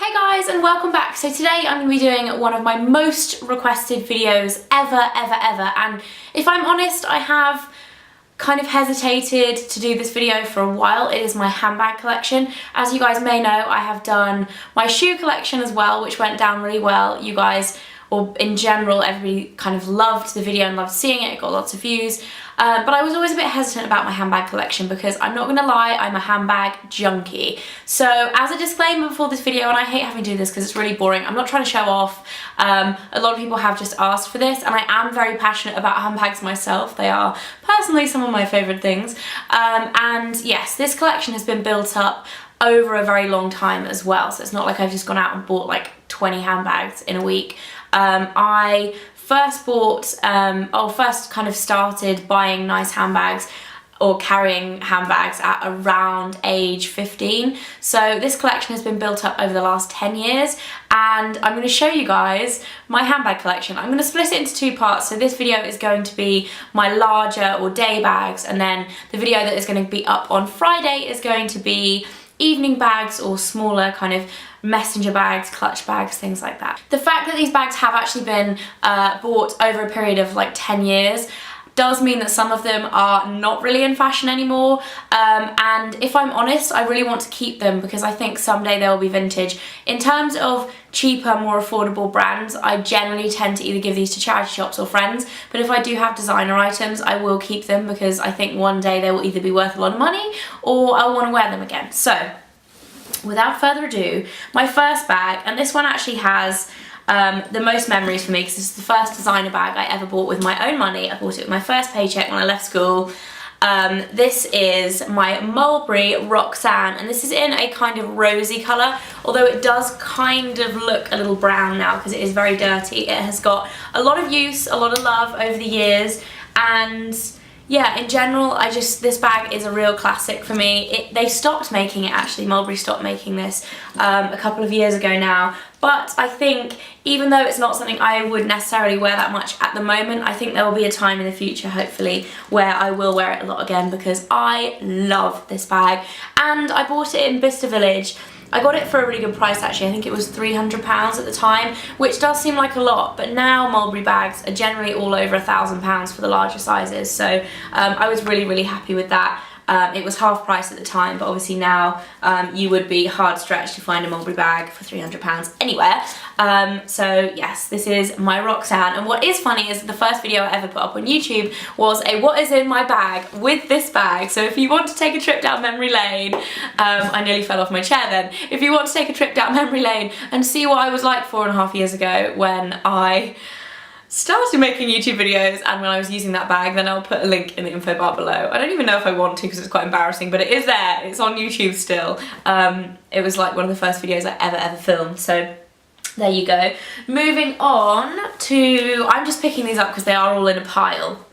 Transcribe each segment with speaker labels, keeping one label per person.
Speaker 1: Hey guys, and welcome back. So today I'm going to be doing one of my most requested videos ever, and if I'm honest, I have kind of hesitated to do this video for a while. It is my handbag collection. As you guys may know, I have done my shoe collection as well, which went down really well. You guys, or in general, everybody kind of loved the video and loved seeing it. It got lots of views. But I was always a bit hesitant about my handbag collection because I'm not gonna lie, I'm a handbag junkie. So as a disclaimer before this video, and I hate having to do this because it's really boring, I'm not trying to show off. A lot of people have just asked for this, and I am very passionate about handbags myself. They are personally some of my favourite things. And yes, this collection has been built up over a very long time as well. So it's not like I've just gone out and bought like 20 handbags in a week. I first kind of started buying nice handbags or carrying handbags at around age 15. So this collection has been built up over the last 10 years, and I'm going to show you guys my handbag collection. I'm going to split it into two parts. So this video is going to be my larger or day bags, and then the video that is going to be up on Friday is going to be evening bags or smaller kind of messenger bags, clutch bags, things like that. The fact that these bags have actually been bought over a period of like 10 years does mean that some of them are not really in fashion anymore, and if I'm honest, I really want to keep them because I think someday they'll be vintage. In terms of cheaper, more affordable brands, I generally tend to either give these to charity shops or friends, but if I do have designer items, I will keep them because I think one day they will either be worth a lot of money or I'll want to wear them again. So without further ado, my first bag, and this one actually has the most memories for me because this is the first designer bag I ever bought with my own money. I bought it with my first paycheck when I left school. This is my Mulberry Roxanne, and this is in a kind of rosy colour, although it does kind of look a little brown now because it is very dirty. It has got a lot of use, a lot of love over the years, and yeah, in general, this bag is a real classic for me. They stopped making it actually, Mulberry stopped making this a couple of years ago now, but I think even though it's not something I would necessarily wear that much at the moment, I think there will be a time in the future, hopefully, where I will wear it a lot again because I love this bag. And I bought it in Bicester Village. I got it for a really good price actually. I think it was £300 at the time, which does seem like a lot, but now Mulberry bags are generally all over £1,000 for the larger sizes, so I was really happy with that. It was half price at the time, but obviously now you would be hard stretched to find a Mulberry bag for £300 anywhere. So yes, this is my Roxanne, and what is funny is the first video I ever put up on YouTube was a what is in my bag with this bag. So if you want to take a trip down memory lane, I nearly fell off my chair then. If you want to take a trip down memory lane and see what I was like 4.5 years ago when I started making YouTube videos and when I was using that bag, then I'll put a link in the info bar below. I don't even know if I want to because it's quite embarrassing, but it is there, it's on YouTube still. It was like one of the first videos I ever filmed, so there you go. Moving on to, I'm just picking these up because they are all in a pile.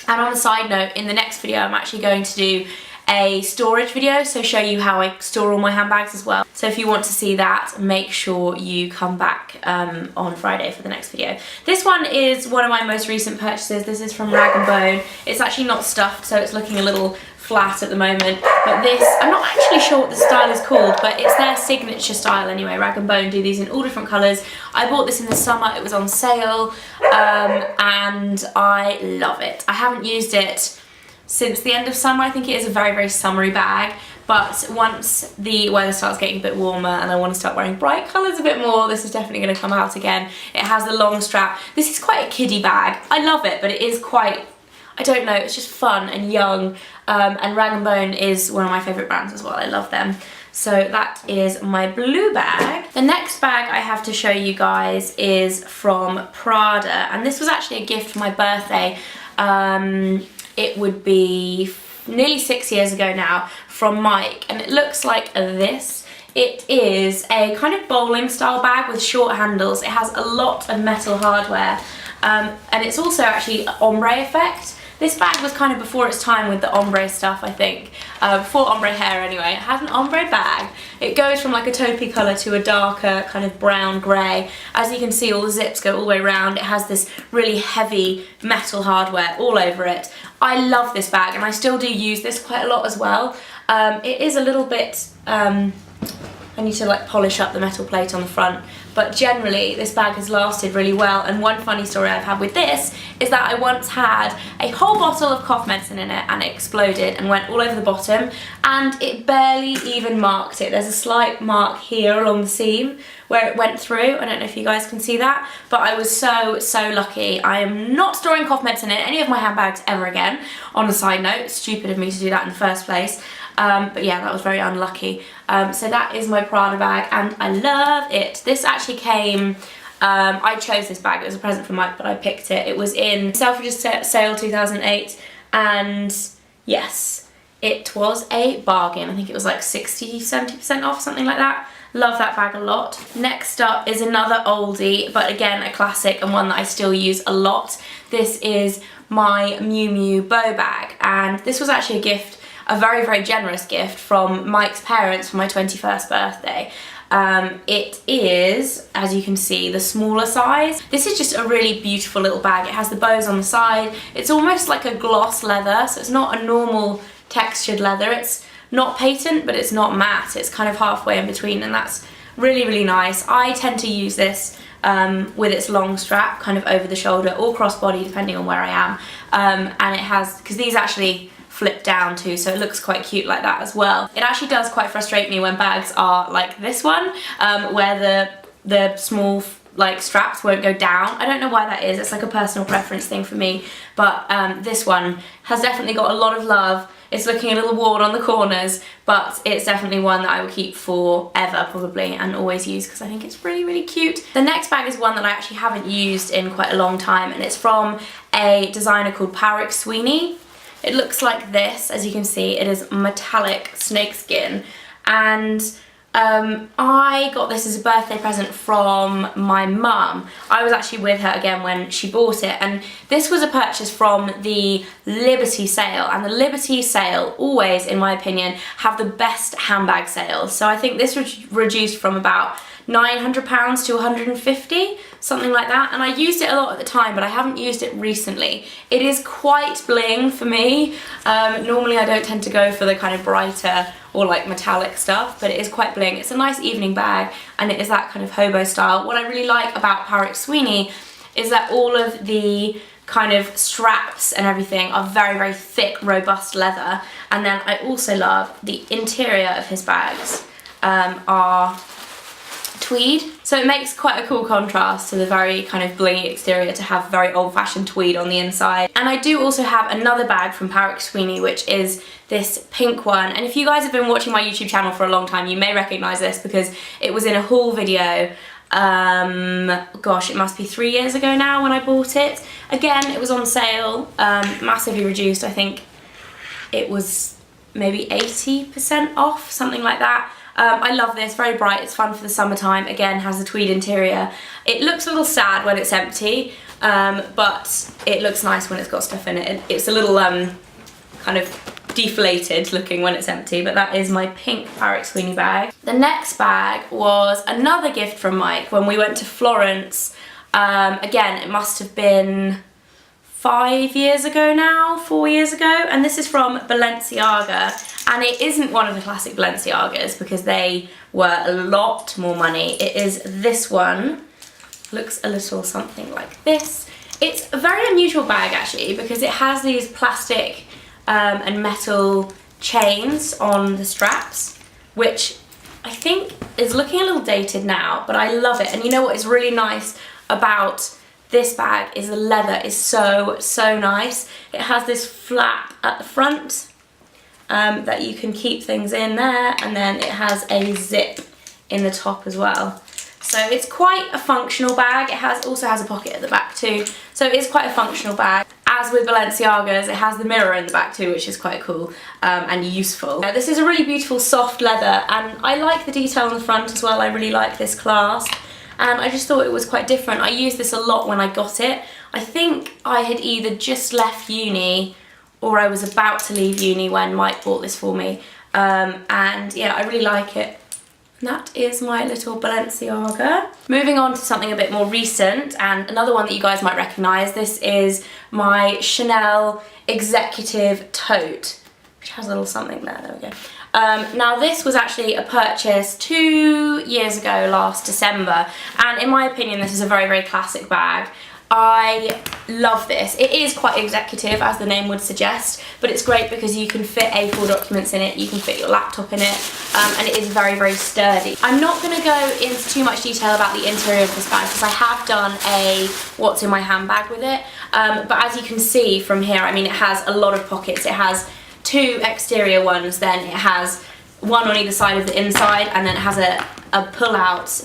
Speaker 1: And on a side note, in the next video I'm actually going to do a storage video, so show you how I store all my handbags as well. So if you want to see that, make sure you come back on Friday for the next video. This one is one of my most recent purchases. This is from Rag & Bone. It's actually not stuffed, so it's looking a little flat at the moment, but this, I'm not actually sure what the style is called, but it's their signature style anyway. Rag & Bone do these in all different colours. I bought this in the summer, it was on sale, and I love it. I haven't used it since the end of summer. I think it is a very summery bag, but once the weather starts getting a bit warmer and I want to start wearing bright colours a bit more, this is definitely going to come out again. It has the long strap. This is quite a kiddie bag. I love it, but it is quite, I don't know, it's just fun and young, and Rag & Bone is one of my favourite brands as well. I love them. So that is my blue bag. The next bag I have to show you guys is from Prada, and this was actually a gift for my birthday. It would be nearly 6 years ago now, from Mike, and it looks like this. It is a kind of bowling style bag with short handles. It has a lot of metal hardware, and it's also actually ombre effect. This bag was kind of before its time with the ombre stuff, I think. Before ombre hair anyway. It has an ombre bag. It goes from like a taupey colour to a darker kind of brown grey. As you can see, all the zips go all the way around. It has this really heavy metal hardware all over it. I love this bag, and I still do use this quite a lot as well. It is a little bit I need to like polish up the metal plate on the front, but generally this bag has lasted really well. And one funny story I've had with this is that I once had a whole bottle of cough medicine in it and it exploded and went all over the bottom, and it barely even marked it. There's a slight mark here along the seam where it went through. I don't know if you guys can see that, but I was so lucky. I am not storing cough medicine in any of my handbags ever again. On a side note, stupid of me to do that in the first place. But yeah, that was very unlucky. So that is my Prada bag and I love it. This actually came, I chose this bag, it was a present from Mike, but I picked it. It was in Selfridges sale 2008 and yes, it was a bargain. I think it was like 60–70% off, something like that. Love that bag a lot. Next up is another oldie, but again a classic and one that I still use a lot. This is my Miu Miu bow bag, and this was actually a gift, a very generous gift from Mike's parents for my 21st birthday. It is, as you can see, the smaller size. This is just a really beautiful little bag. It has the bows on the side. It's almost like a gloss leather, so it's not a normal textured leather. It's not patent, but it's not matte. It's kind of halfway in between, and that's really nice. I tend to use this with its long strap kind of over the shoulder or crossbody depending on where I am. And it has, because these actually flip down too, so it looks quite cute like that as well. It actually does quite frustrate me when bags are like this one, where the small like straps won't go down. I don't know why that is, it's like a personal preference thing for me, but this one has definitely got a lot of love. It's looking a little worn on the corners, but it's definitely one that I will keep forever probably and always use because I think it's really cute. The next bag is one that I actually haven't used in quite a long time, and it's from a designer called Patrick Sweeney. It looks like this, as you can see. It is metallic snakeskin, and I got this as a birthday present from my mum. I was actually with her again when she bought it, and this was a purchase from the Liberty sale, and the Liberty sale always, in my opinion, have the best handbag sales. So I think this was reduced from about £900 to 150, something like that, and I used it a lot at the time, but I haven't used it recently. It is quite bling for me. Normally I don't tend to go for the kind of brighter or like metallic stuff, but it is quite bling. It's a nice evening bag, and it is that kind of hobo style. What I really like about Patrick Sweeney is that all of the kind of straps and everything are very thick, robust leather, and then I also love the interior of his bags are tweed, so it makes quite a cool contrast to the very kind of blingy exterior to have very old-fashioned tweed on the inside. And I do also have another bag from Patrick Sweeney, which is this pink one, and if you guys have been watching my YouTube channel for a long time, you may recognise this because it was in a haul video. Gosh, it must be 3 years ago now when I bought it. Again, it was on sale, massively reduced. I think it was maybe 80% off, something like that. I love this, very bright, it's fun for the summertime. Again, has a tweed interior. It looks a little sad when it's empty, but it looks nice when it's got stuff in it. It's a little kind of deflated looking when it's empty, but that is my pink Patrick Sweeney bag. The next bag was another gift from Mike when we went to Florence. Again, it must have been 5 years ago now, 4 years ago, and this is from Balenciaga, and it isn't one of the classic Balenciagas because they were a lot more money. It is this one. Looks a little something like this. It's a very unusual bag actually because it has these plastic and metal chains on the straps, which I think is looking a little dated now, but I love it. And you know what is really nice about this bag is the leather is so nice. It has this flap at the front that you can keep things in there, and then it has a zip in the top as well. So it's quite a functional bag. It also has a pocket at the back too, so it's quite a functional bag. As with Balenciagas, it has the mirror in the back too, which is quite cool and useful. This is a really beautiful soft leather, and I like the detail on the front as well. I really like this clasp, and I just thought it was quite different. I used this a lot when I got it. I think I had either just left uni or I was about to leave uni when Mike bought this for me, and yeah, I really like it. And that is my little Balenciaga. Moving on to something a bit more recent, and another one that you guys might recognise. This is my Chanel Executive Tote, which has a little something there, there we go. Now this was actually a purchase 2 years ago, last December, and in my opinion this is a very, very classic bag. I love this. It is quite executive, as the name would suggest, but it's great because you can fit A4 documents in it, you can fit your laptop in it, and it is very, very sturdy. I'm not going to go into too much detail about the interior of this bag because I have done a what's in my handbag with it, but as you can see from here, I mean, it has a lot of pockets. It has 2 exterior ones, then it has one on either side of the inside, and then it has a pull-out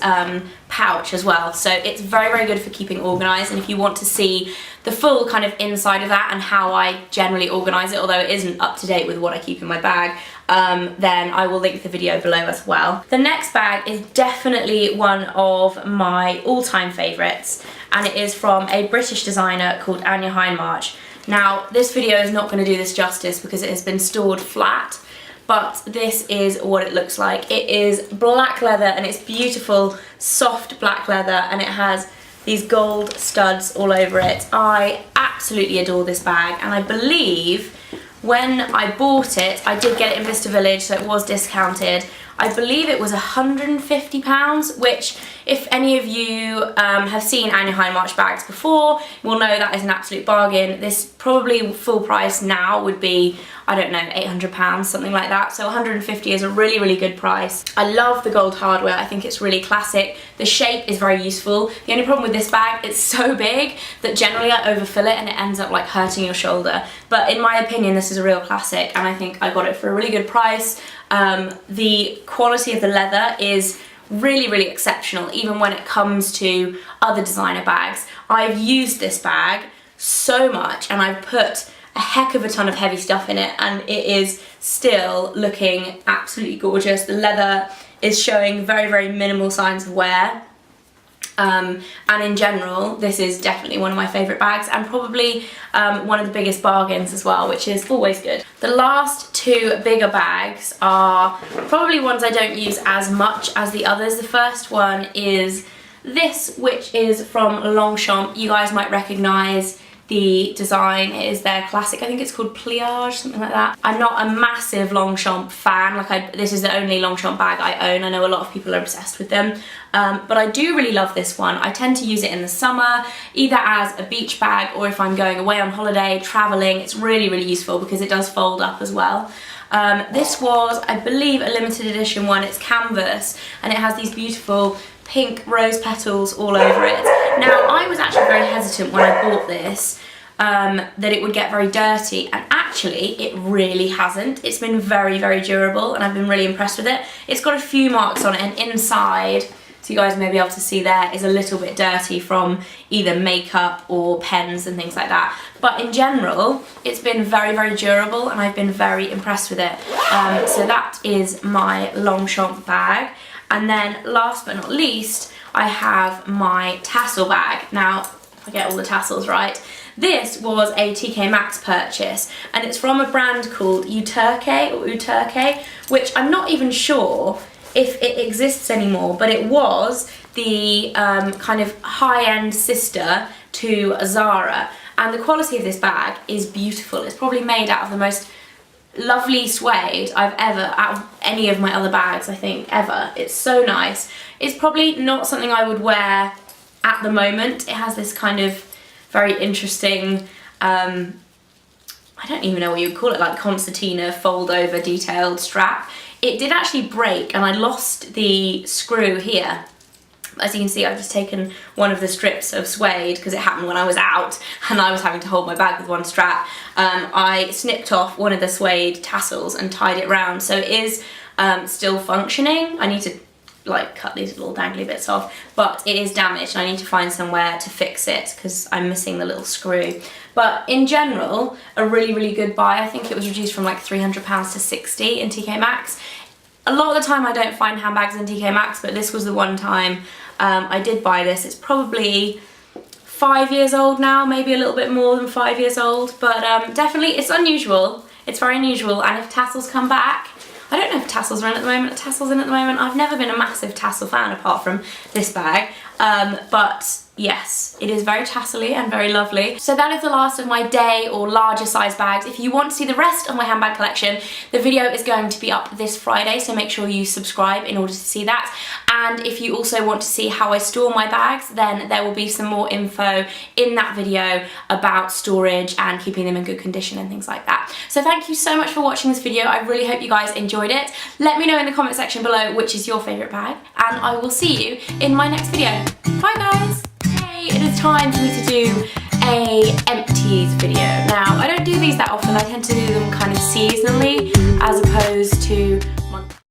Speaker 1: pouch as well. So it's very, very good for keeping organised, and if you want to see the full kind of inside of that and how I generally organise it, although it isn't up to date with what I keep in my bag, then I will link the video below as well. The next bag is definitely one of my all-time favourites, and it is from a British designer called Anya Hindmarch. Now, this video is not going to do this justice because it has been stored flat, but this is what it looks like. It is black leather, and it's beautiful, soft black leather, and it has these gold studs all over it. I absolutely adore this bag, and I believe when I bought it, I did get it in Vista Village, so it was discounted. I believe it was £150, which if any of you have seen Anya Hindmarch bags before, will know that is an absolute bargain. This probably full price now would be, I don't know, £800, something like that. So 150 is a really, really good price. I love the gold hardware. I think it's really classic. The shape is very useful. The only problem with this bag, it's so big that generally I overfill it and it ends up like hurting your shoulder. But in my opinion, this is a real classic, and I think I got it for a really good price. The quality of the leather is really, really exceptional, even when it comes to other designer bags. I've used this bag so much, and I've put a heck of a ton of heavy stuff in it, and it is still looking absolutely gorgeous. The leather is showing very, very minimal signs of wear. And in general, this is definitely one of my favourite bags, and probably one of the biggest bargains as well, which is always good. The last 2 bigger bags are probably ones I don't use as much as the others. The first one is this, which is from Longchamp. You guys might recognise the design. It is their classic, I think it's called Pliage, something like that. I'm not a massive Longchamp fan, like this is the only Longchamp bag I own. I know a lot of people are obsessed with them, but I do really love this one. I tend to use it in the summer, either as a beach bag or if I'm going away on holiday, travelling. It's really, really useful because it does fold up as well. This was, I believe, a limited edition one. It's canvas, and it has these beautiful pink rose petals all over it. Now, I was actually very hesitant when I bought this that it would get very dirty, and actually it really hasn't. It's been very, very durable, and I've been really impressed with it. It's got a few marks on it, and inside, so you guys may be able to see there, is a little bit dirty from either makeup or pens and things like that. But in general, it's been very, very durable, and I've been very impressed with it. So that is my Longchamp bag. And then last but not least, I have my tassel bag. Now, if I get all the tassels right, this was a TK Maxx purchase, and it's from a brand called Uturke, which I'm not even sure if it exists anymore, but it was the kind of high-end sister to Zara, and the quality of this bag is beautiful. It's probably made out of the most lovely suede I've ever, out of any of my other bags, I think, ever. It's so nice. It's probably not something I would wear at the moment. It has this kind of very interesting, I don't even know what you would call it, like concertina fold over detailed strap. It did actually break, and I lost the screw here. As you can see, I've just taken one of the strips of suede because it happened when I was out and I was having to hold my bag with one strap. I snipped off one of the suede tassels and tied it round, so it is still functioning. I need to like cut these little dangly bits off, but it is damaged and I need to find somewhere to fix it because I'm missing the little screw. But in general, a really, really good buy. I think it was reduced from like £300 to £60 in TK Maxx. A lot of the time I don't find handbags in TK Maxx, but this was the one time I did buy this. It's probably 5 years old now, maybe a little bit more than 5 years old, but definitely it's unusual. It's very unusual, and if tassels come back, I don't know if tassels are in at the moment. I've never been a massive tassel fan apart from this bag, but yes, it is very tassely and very lovely. So that is the last of my day or larger size bags. If you want to see the rest of my handbag collection, the video is going to be up this Friday, so make sure you subscribe in order to see that. And if you also want to see how I store my bags, then there will be some more info in that video about storage and keeping them in good condition and things like that. So thank you so much for watching this video. I really hope you guys enjoyed it. Let me know in the comment section below which is your favourite bag, and I will see you in my next video. Bye guys! It is time for me to do a empties video. Now, I don't do these that often. I tend to do them kind of seasonally as opposed to monthly.